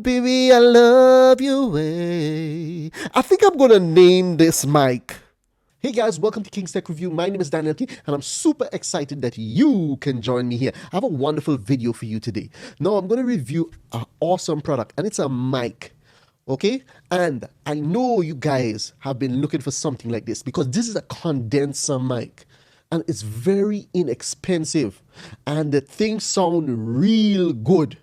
baby, I love you way. I think I'm gonna name this mic. Hey guys, welcome to King's Tech Review. My name is Daniel King, and I'm super excited that you can join me here. I have a wonderful video for you today. Now, I'm going to review an awesome product, and it's a mic. Okay? And I know you guys have been looking for something like this because this is a condenser mic. And it's very inexpensive. And the things sound real good.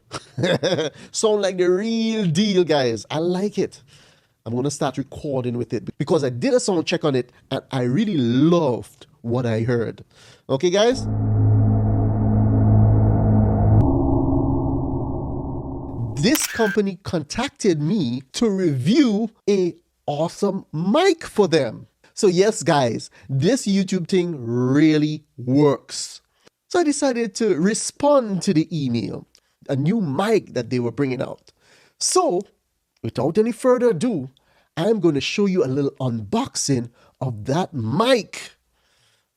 Sound like the real deal, guys. I like it. I'm going to start recording with it because I did a sound check on it and I really loved what I heard. Okay, guys? This company contacted me to review a awesome mic for them. So yes, guys, this YouTube thing really works. So I decided to respond to the email, a new mic that they were bringing out. So without any further ado, I'm going to show you a little unboxing of that mic.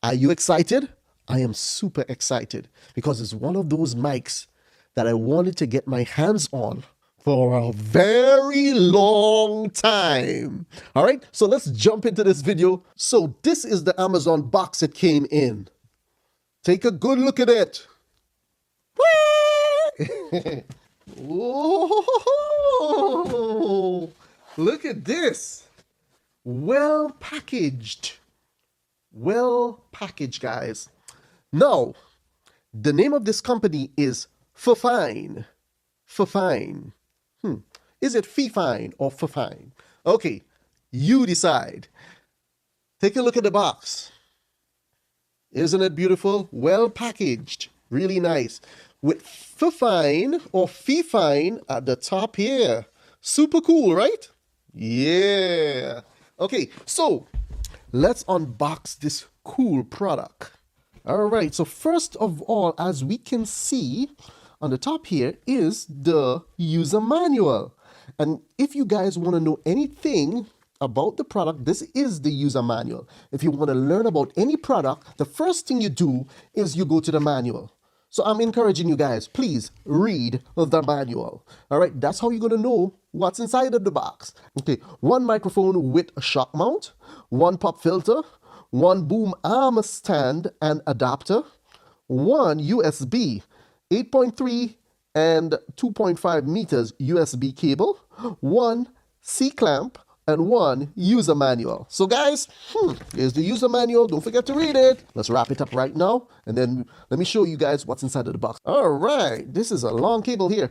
Are you excited? I am super excited because it's one of those mics that I wanted to get my hands on for a very long time. All right, so let's jump into this video. So this is the Amazon box it came in. Take a good look at it. Whoa, look at this. Well packaged. Well packaged, guys. Now, the name of this company is PHENYX. PHENYX. Is it PHENYX or PHENYX? Okay, you decide. Take a look at the box. Isn't it beautiful? Well packaged. Really nice. With PHENYX or PHENYX at the top here. Super cool, right? Yeah. Okay, so let's unbox this cool product. All right, so first of all, as we can see on the top here is the user manual. And if you guys want to know anything about the product, this is the user manual. If you want to learn about any product, the first thing you do is you go to the manual. So I'm encouraging you guys, please read the manual. All right, that's how you're going to know what's inside of the box. Okay, one microphone with a shock mount, one pop filter, one boom arm stand and adapter, one USB 8.3 and 2.5 meters USB cable, one C-clamp, and one user manual. So guys, here's the user manual. Don't forget to read it. Let's wrap it up right now, and then let me show you guys what's inside of the box. All right, this is a long cable here.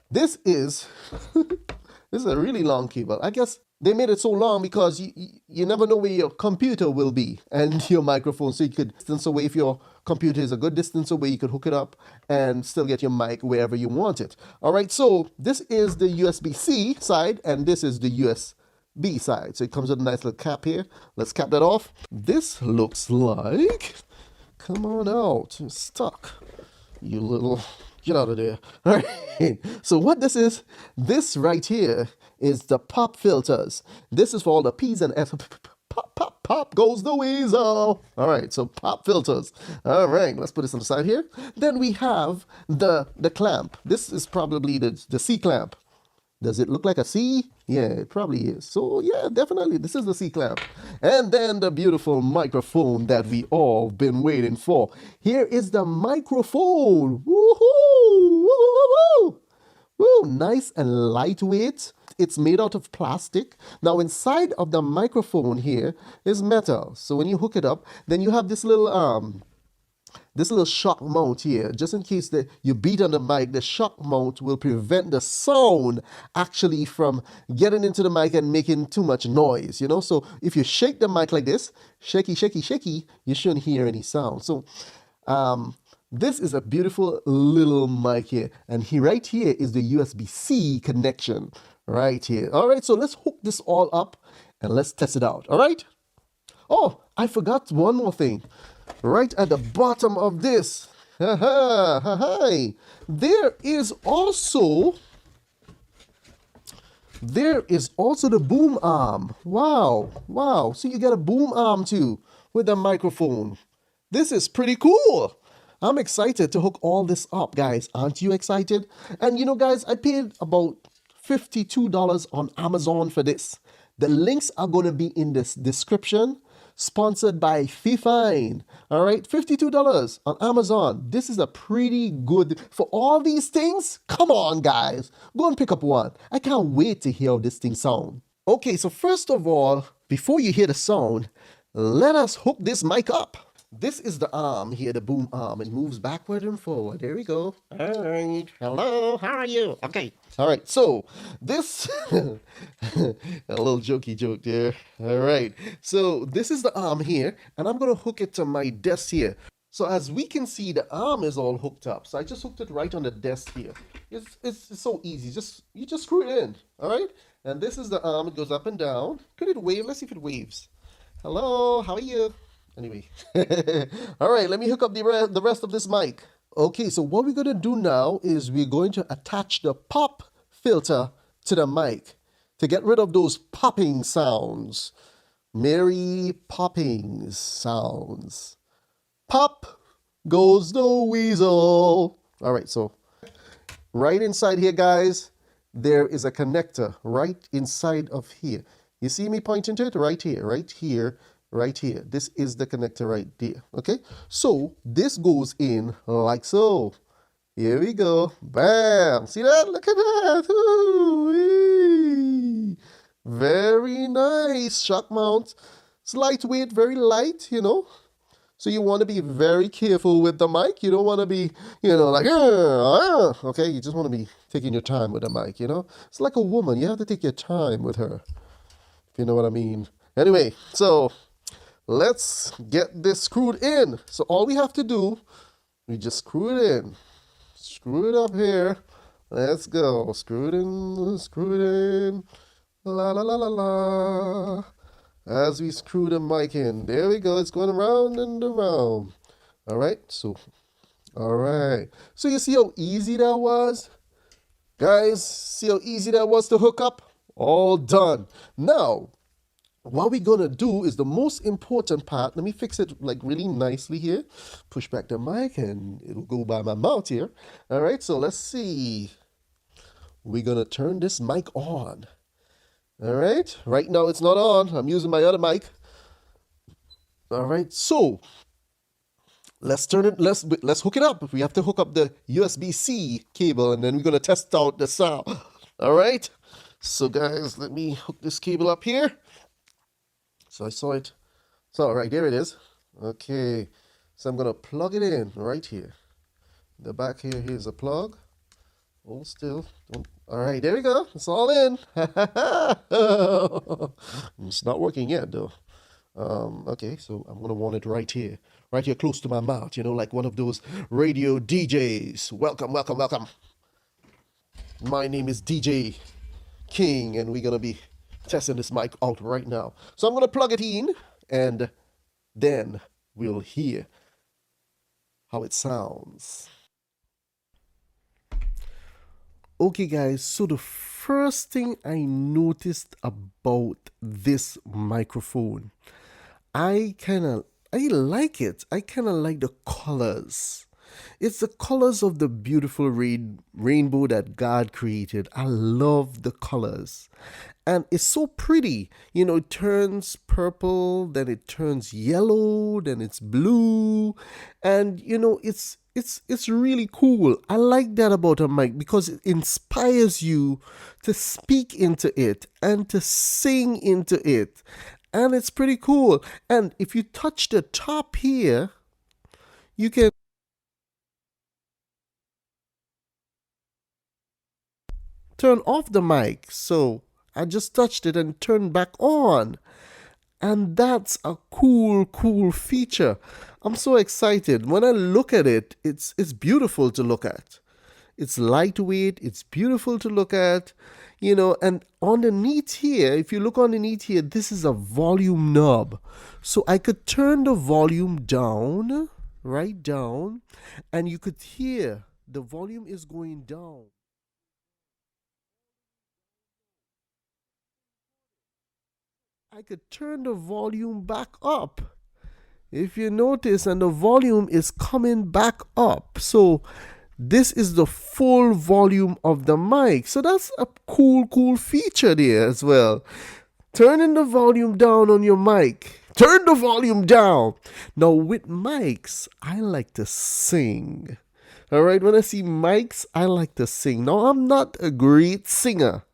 This is this is a really long cable. I guess they made it so long because you never know where your computer will be and your microphone, so you could distance away. If your computer is a good distance away, you could hook it up and still get your mic wherever you want it. All right, so this is the USB-C side and this is the USB side. So it comes with a nice little cap here. Let's cap that off. This looks like, come on out, you're stuck, you little, get out of there. All right, so what this is, this right here is the pop filters. This is for all the P's and F's. Pop, pop, pop goes the weasel. All right, so pop filters. All right, let's put this on the side here. Then we have the clamp. This is probably the C clamp. Does it look like a C? Yeah, it probably is. So yeah, definitely, this is the C clamp. And then the beautiful microphone that we all been waiting for. Here is the microphone. Woohoo! Woo-hoo-hoo! Woo, nice and lightweight. It's made out of plastic. Now inside of the microphone here is metal. So when you hook it up, then you have this little shock mount here. Just in case that you beat on the mic, the shock mount will prevent the sound actually from getting into the mic and making too much noise, you know? So if you shake the mic like this, shaky, shaky, shaky, you shouldn't hear any sound. So this is a beautiful little mic here. And right here is the USB-C connection right here. All right, so let's hook this all up and let's test it out. All right. Oh, I forgot one more thing. Right at the bottom of this, there is also the boom arm. Wow, wow. So you get a boom arm too with a microphone. This is pretty cool. I'm excited to hook all this up, guys. Aren't you excited? And you know, guys, I paid about $52 on Amazon for this. The links are going to be in this description. Sponsored by PHENYX. All right, $52 on Amazon. This is a pretty good, for all these things, come on guys, go and pick up one. I can't wait to hear how this thing sound. Okay, so first of all, before you hear the sound, let us hook this mic up. This is the arm here, the boom arm. It moves backward and forward. There we go. All right. Hello, how are you? Okay. All right. So this, a little jokey joke there. All right. So this is the arm here, and I'm going to hook it to my desk here. So as we can see, the arm is all hooked up. So I just hooked it right on the desk here. It's so easy. You just screw it in. All right. And this is the arm. It goes up and down. Could it wave? Let's see if it waves. Hello, how are you? Anyway, all right, let me hook up the rest of this mic. Okay, so what we're going to do now is we're going to attach the pop filter to the mic to get rid of those popping sounds. Merry popping sounds. Pop goes the weasel. All right, so right inside here, guys, there is a connector right inside of here. You see me pointing to it? Right here, right here. Right here. This is the connector right there. Okay, so this goes in like so. Here we go. Bam! See that? Look at that. Ooh-wee. Very nice shock mount. It's lightweight, very light, you know. So you want to be very careful with the mic. You don't want to be, you know, like, okay. You just want to be taking your time with the mic, you know. It's like a woman. You have to take your time with her, if you know what I mean. Anyway, so let's get this screwed in. So all we have to do, we just screw it in. Screw it up here. Let's go. Screw it in. Screw it in. La la la la la. As we screw the mic in. There we go. It's going around and around. All right. So, all right. So you see how easy that was? Guys, see how easy that was to hook up? All done. Now, what we're going to do is the most important part. Let me fix it like really nicely here. Push back the mic and it'll go by my mouth here. All right, so let's see. We're going to turn this mic on. All right, right now it's not on. I'm using my other mic. All right, so let's turn it, let's hook it up. We have to hook up the USB-C cable and then we're going to test out the sound. All right, so guys, let me hook this cable up here. So I saw it. So, all right, there it is. Okay. So I'm going to plug it in right here. The back here, here's a plug. Hold still. All right, there we go. It's all in. It's not working yet, though. Okay, so I'm going to want it right here close to my mouth, you know, like one of those radio DJs. Welcome, welcome, welcome. My name is DJ King, and we're going to be testing this mic out right now. So I'm going to plug it in and then we'll hear how it sounds. Okay guys, so the first thing I noticed about this microphone, I like it. I kind of like the colors. It's the colors of the beautiful rainbow that God created. I love the colors. And it's so pretty. You know, it turns purple, then it turns yellow, then it's blue. And, you know, it's really cool. I like that about a mic because it inspires you to speak into it and to sing into it. And it's pretty cool. And if you touch the top here, you can turn off the mic. So I just touched it and turned back on. And that's a cool feature. I'm so excited. When I look at it, it's beautiful to look at. It's lightweight, it's beautiful to look at, you know, and underneath here, if you look underneath here, this is a volume knob. So I could turn the volume down, right down, and you could hear the volume is going down. I could turn the volume back up. If you notice, and the volume is coming back up. So this is the full volume of the mic. So that's a cool feature there as well. Turning the volume down on your mic. Turn the volume down. Now with mics, I like to sing. All right, when I see mics, I like to sing. Now I'm not a great singer,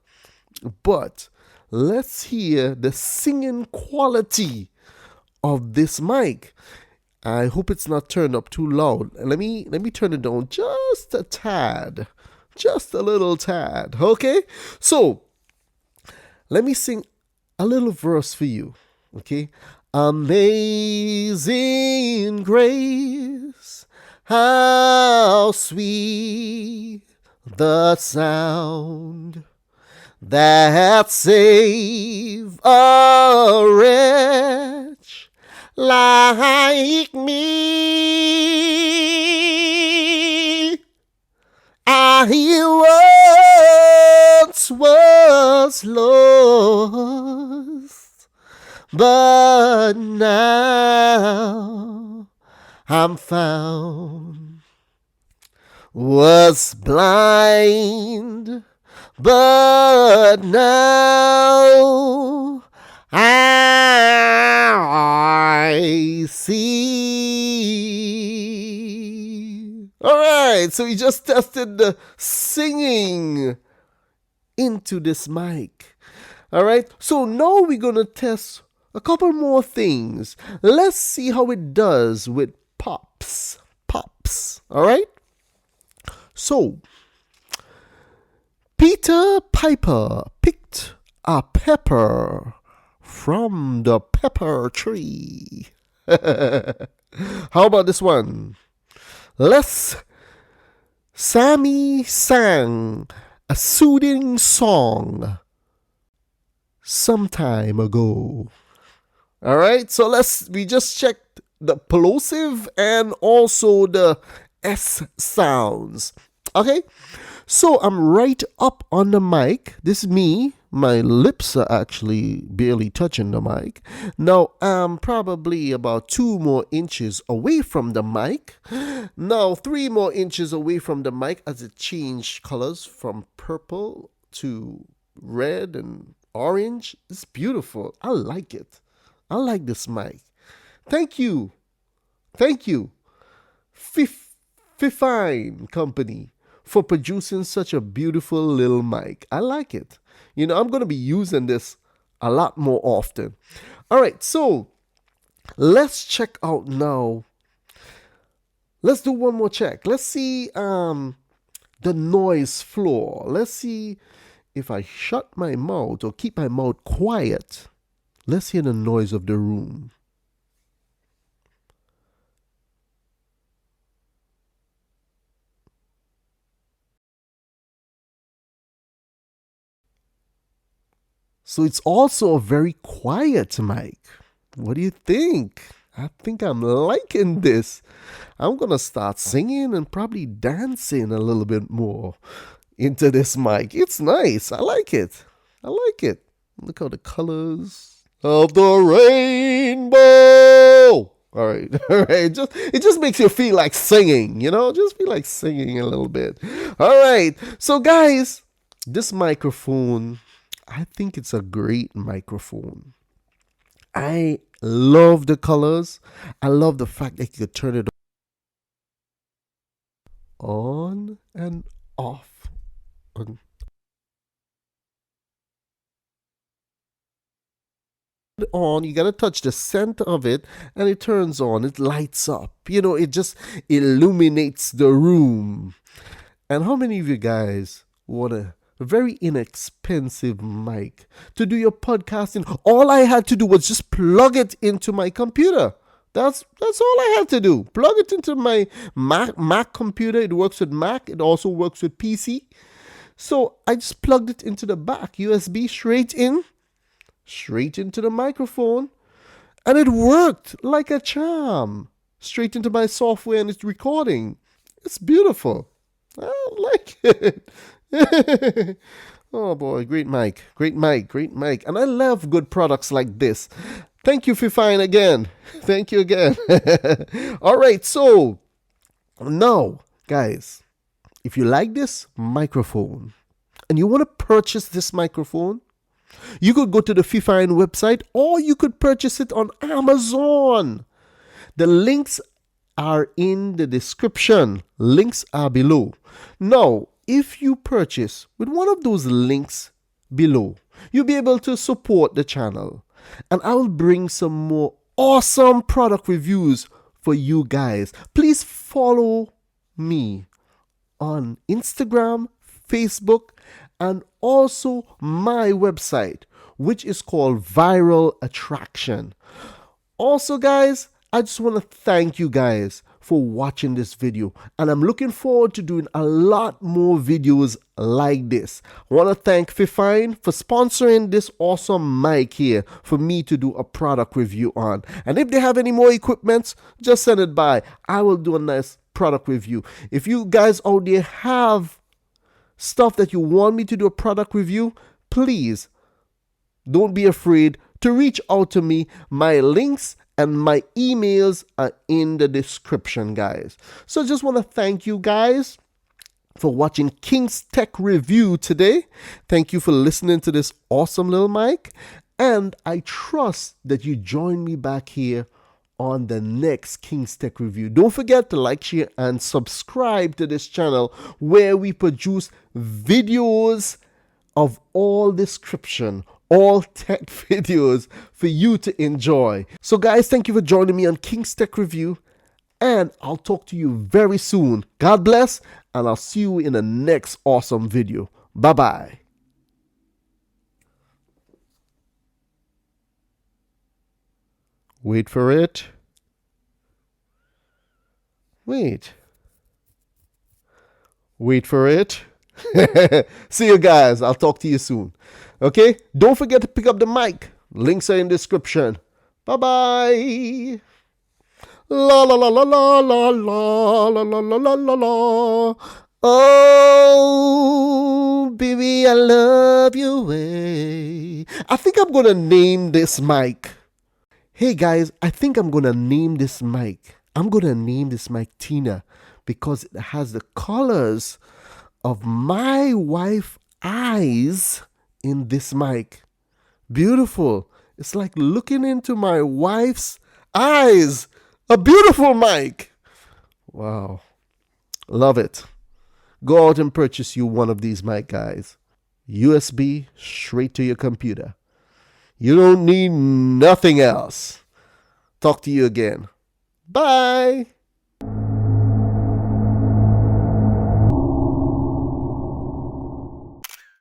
but let's hear the singing quality of this mic. I hope it's not turned up too loud. Let me turn it down just a tad. Just a little tad. Okay? So, let me sing a little verse for you. Okay? Amazing grace, how sweet the sound that saved a wretch like me. I once was lost, but now I'm found. Was blind, but now I see. All right, so we just tested the singing into this mic. All right, so now we're going to test a couple more things. Let's see how it does with pops. All right? So, Peter Piper picked a pepper from the pepper tree. How about this one? Sammy sang a soothing song some time ago. All right, so we just checked the plosive and also the S sounds. Okay, so I'm right up on the mic. This is me. My lips are actually barely touching the mic. Now I'm probably about 2 more inches away from the mic. Now 3 more inches away from the mic as it changed colors from purple to red and orange. It's beautiful. I like it. I like this mic. Thank you. PHENYX company for producing such a beautiful little mic. I like it. You know, I'm going to be using this a lot more often. All right, so let's check out now. Let's do one more check. Let's see the noise floor. Let's see if I shut my mouth or keep my mouth quiet. Let's hear the noise of the room. So it's also a very quiet mic. What do you think? I think I'm liking this. I'm going to start singing and probably dancing a little bit more into this mic. It's nice. I like it. Look at the colors of the rainbow. All right. It just makes you feel like singing, you know? Just feel like singing a little bit. All right. So guys, this microphone, I think it's a great microphone. I love the colors. I love the fact that you could turn it on and off. On, you gotta touch the center of it and it turns on, it lights up, you know, it just illuminates the room. And how many of you guys want a very inexpensive mic to do your podcasting? All I had to do was just plug it into my computer. That's all I had to do. Plug it into my Mac computer. It works with Mac. It also works with PC. So I just plugged it into the back, USB straight into the microphone, and it worked like a charm. Straight into my software and it's recording. It's beautiful. I like it. Oh boy, great mic. And I love good products like this. Thank you, PHENYX, again. Thank you again. All right, so now, guys, if you like this microphone and you want to purchase this microphone, you could go to the PHENYX website or you could purchase it on Amazon. The links are in the description. Links are below. Now, if you purchase with one of those links below, you'll be able to support the channel. And I will bring some more awesome product reviews for you guys. Please follow me on Instagram, Facebook, and also my website, which is called Viral Attraction. Also, guys, I just want to thank you guys for watching this video, and I'm looking forward to doing a lot more videos like this. I want to thank PHENYX for sponsoring this awesome mic here for me to do a product review on. And if they have any more equipments, just send it by. I will do a nice product review. If you guys out there have stuff that you want me to do a product review, please don't be afraid to reach out to me. My links and my emails are in the description, guys. So I just want to thank you guys for watching King's Tech Review today. Thank you for listening to this awesome little mic. And I trust that you join me back here on the next King's Tech Review. Don't forget to like, share, and subscribe to this channel where we produce videos of all description, all tech videos for you to enjoy. So guys, thank you for joining me on King's Tech Review, and I'll talk to you very soon. God bless, and I'll see you in the next awesome video. Bye-bye. Wait for it. Wait for it. See you guys. I'll talk to you soon. Okay? Don't forget to pick up the mic. Links are in the description. Bye-bye. La la la la la la la la la la la la. Oh, baby, I love you. I think I'm gonna name this mic. Hey guys, I think I'm gonna name this mic. I'm gonna name this mic Tina because it has the colors of my wife's eyes in this mic. Beautiful. It's like looking into my wife's eyes. A beautiful mic. Wow. Love it. Go out and purchase you one of these mic, guys. USB straight to your computer. You don't need nothing else. Talk to you again. Bye.